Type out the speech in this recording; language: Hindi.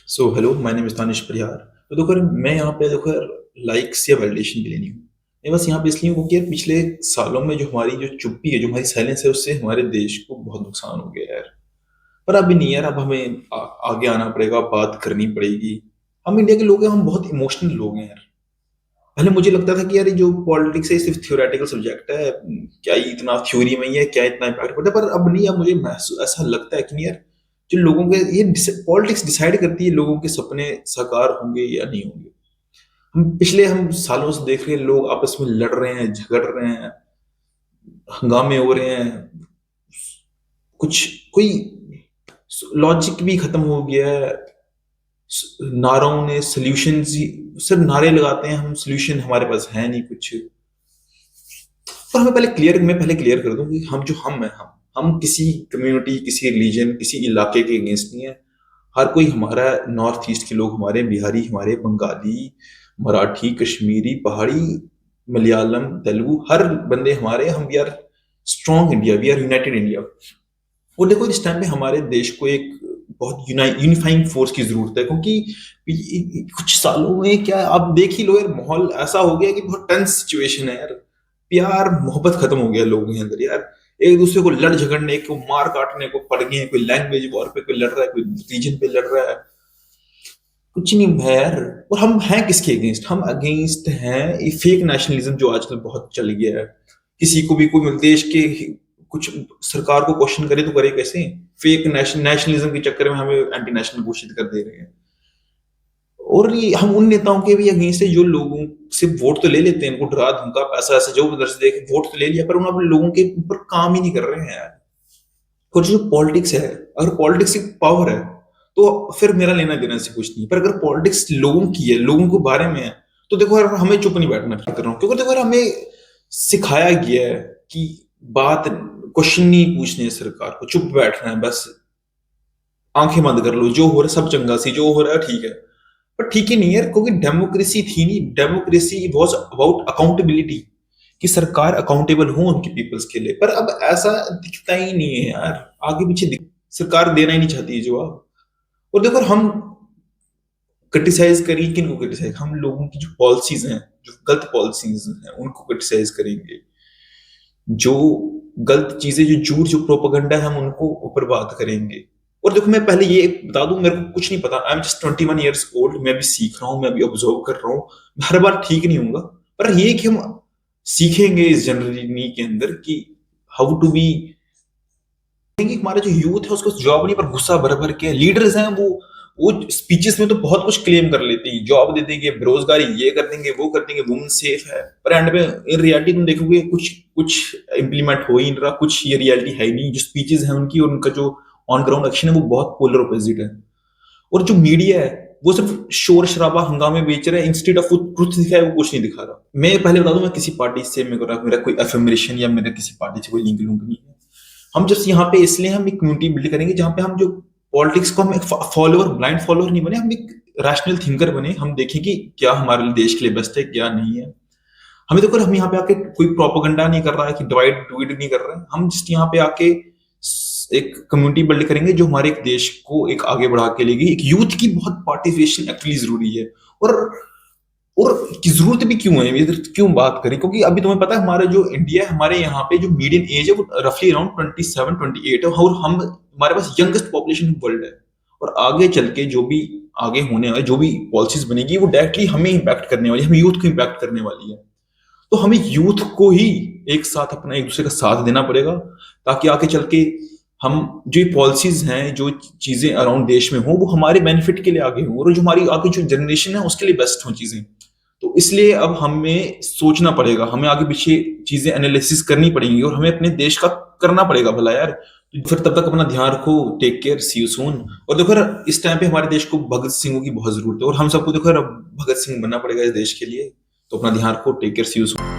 Hello, my name is Danish Parihar. तो देखो यार, मैं यहाँ पे देखो यार, लाइक्स या वैलिडेशन के लिए नहीं हूँ। मैं बस यहाँ पे इसलिए हूँ क्योंकि यार पिछले सालों में जो हमारी जो चुप्पी है, जो हमारी साइलेंस है, उससे हमारे देश को बहुत नुकसान हो गया है यार। पर अभी नहीं यार, अब हमें आगे आना पड़ेगा, बात करनी पड़ेगी। हम इंडिया के लोग हैं, हम बहुत इमोशनल लोग हैं यार। पहले मुझे लगता था कि यार ये जो पॉलिटिक्स है, ये सिर्फ थ्योरेटिकल सब्जेक्ट है। क्या ये इतना थ्योरी में ही है, क्या इतना इम्पैक्ट पड़ता है? पर अब नहीं, अब मुझे ऐसा लगता है कि नहीं यार, जो लोगों के ये पॉलिटिक्स डिसाइड करती है लोगों के सपने साकार होंगे या नहीं होंगे। हम सालों से देख रहे हैं, लोग आपस में लड़ रहे हैं, झगड़ रहे हैं, हंगामे हो रहे हैं। कुछ कोई लॉजिक भी खत्म हो गया है। नारों ने सोल्यूशन, सिर्फ नारे लगाते हैं, हम सोल्यूशन हमारे पास है नहीं कुछ। पर मैं पहले क्लियर कर दूं कि हम किसी कम्युनिटी, किसी रिलीजन, किसी इलाके के अगेंस्ट नहीं है। हर कोई हमारा, नॉर्थ ईस्ट के लोग हमारे, बिहारी हमारे, बंगाली, मराठी, कश्मीरी, पहाड़ी, मलयालम, तेलुगु, हर बंदे हमारे। हम we are strong India, we are united India. और देखो, इस टाइम पे हमारे देश को एक बहुत यूनिफाइंग फोर्स की जरूरत है, क्योंकि कुछ सालों में क्या आप देख ही लो यार, माहौल ऐसा हो गया कि बहुत टेंस सिचुएशन है यार। प्यार मोहब्बत खत्म हो गया लोगों के अंदर यार। एक दूसरे को लड़ झगड़ने को, मार काटने को पड़ गए हैं। कोई लैंग्वेज वॉर पे कोई लड़ रहा है, कोई रीजन पे लड़ रहा है। कुछ नहीं है यार। और हम हैं किसके अगेंस्ट? हम अगेंस्ट हैं ये फेक नेशनलिज्म जो आजकल बहुत चल गया है। किसी को भी कोई देश के कुछ सरकार को क्वेश्चन करे तो करे कैसे? फेक नेशनलिज्म के चक्कर में हमें एंटी नेशनल घोषित कर दे रहे हैं। और ये हम उन नेताओं के भी अगेंस्ट है जो लोगों से वोट तो ले लेते हैं, इनको डरा धमका पैसा ऐसे जो उधर से देके वोट तो ले लिया, पर उन अब लोगों के ऊपर काम ही नहीं कर रहे हैं यार। और जो पॉलिटिक्स है, अगर पॉलिटिक्स की पावर है, तो फिर मेरा लेना देना से कुछ नहीं। पर अगर पॉलिटिक्स लोगों की है, लोगों के बारे में है, तो देखो यार, हमें चुप नहीं बैठना कर रहा हूँ, क्योंकि देखो यार, हमें सिखाया गया है कि बात क्वेश्चन नहीं पूछने है, सरकार को चुप बैठना है बस। आंखें बंद कर लो, जो हो रहा है सब चंगा सी, जो हो रहा है ठीक है। पर ठीक ही नहीं है, क्योंकि डेमोक्रेसी थी नहीं, डेमोक्रेसी वॉज अबाउट अकाउंटेबिलिटी, कि सरकार अकाउंटेबल हो उनके पीपल्स के लिए। पर अब ऐसा दिखता ही नहीं है यार। आगे पीछे सरकार देना ही नहीं चाहती है जवाब। और देखो, हम क्रिटिसाइज करेंगे, किन को क्रिटिसाइज? हम लोगों की जो पॉलिसीज हैं, जो गलत पॉलिसीज हैं, उनको क्रिटिसाइज करेंगे। जो गलत चीजें, जो झूठ, जो प्रोपेगेंडा है, हम उनको ऊपर बात करेंगे। और देखो, मैं पहले ये बता दूं, मेरे को कुछ नहीं पता। I am just 21 years old. मैं भी सीख रहा हूँ, मैं भी ऑब्जर्व कर रहा हूँ। मैं हर बार ठीक नहीं होऊंगा, पर ये कि हम सीखेंगे इस जनरली के अंदर कि हाउ टू बी। हमारा जो यूथ है उसको जॉब नहीं, पर गुस्सा भर भर के लीडर्स हैं, वो स्पीचेस में तो बहुत कुछ क्लेम कर लेते हैं, जॉब दे देंगे, बेरोजगारी ये कर देंगे, वो कर देंगे, वुमेन सेफ है। पर एंड में इन रियलिटी तुम देखोगे, कुछ कुछ इंप्लीमेंट हो ही नहीं रहा, कुछ ये रियलिटी है ही नहीं। जो स्पीचेस है उनकी और उनका जो ऑन ग्राउंड एक्शन है, वो बहुत पोलर अपोजिट है। और जो मीडिया है, वो सिर्फ शोर शराबा हंगामे बेच रहा है, इंस्टेड ऑफ वो ट्रुथ दिखाए, वो कुछ नहीं दिखा रहा। मैं पहले बता दूं, मैं किसी पार्टी से मेरा कोई एफिमरेशन या मेरा किसी पार्टी से कोई लिंक लूंग नहीं है। हम जस्ट यहाँ पे इसलिए हम एक कम्युनिटी बिल्ड करेंगे जहां पे हम जो पॉलिटिक्स को, हम एक फॉलोअर, ब्लाइंड फॉलोअर नहीं बने, हम एक रैशनल थिंकर बने। हम देखें कि क्या हमारे देश के लिए बेस्ट है, क्या नहीं है। हमें देखो, हम यहाँ पे आके कोई प्रोपोगंडा नहीं कर रहा है कि डिवाइड डिवाइड नहीं कर रहे हैं। हम जस्ट यहाँ पे आके एक कम्युनिटी बिल्ड करेंगे जो हमारे एक देश को एक आगे बढ़ा के लेगी। एक यूथ की बहुत पार्टिसिपेशन एक्चुअली जरूरी है। और और की जरूरत भी क्यों है, ये क्यों बात करें? क्योंकि अभी तुम्हें पता है, हमारा जो इंडिया है, हमारे यहाँ पे जो मीडियम एज है वो रफली अराउंड 27-28 है। और हम, हमारे पास यंगेस्ट पॉपुलेशन वर्ल्ड है। और आगे चल के जो भी आगे होने वाले जो भी पॉलिसीज बनेगी, वो डायरेक्टली हमें इम्पैक्ट करने वाली है, हम यूथ को इम्पैक्ट करने वाली है। तो हमें यूथ को ही एक साथ अपना, एक दूसरे का साथ देना पड़ेगा, ताकि आगे चल के हम जो पॉलिसीज हैं, जो चीजें अराउंड देश में हो, वो हमारे बेनिफिट के लिए आगे हो, और जो हमारी आगे जो जनरेशन है उसके लिए बेस्ट हो चीजें। तो इसलिए अब हमें सोचना पड़ेगा, हमें आगे पीछे चीजें एनालिसिस करनी पड़ेंगी, और हमें अपने देश का करना पड़ेगा भला यार। तो फिर तब तक अपना ध्यान रखो। Take care, see you soon. और देखो यार, इस टाइम पे हमारे देश को भगत सिंह की बहुत जरूरत है, और हम सबको देखो यार, अब भगत सिंह बनना पड़ेगा इस देश के लिए। तो अपना ध्यान रखो। Take care, see you soon.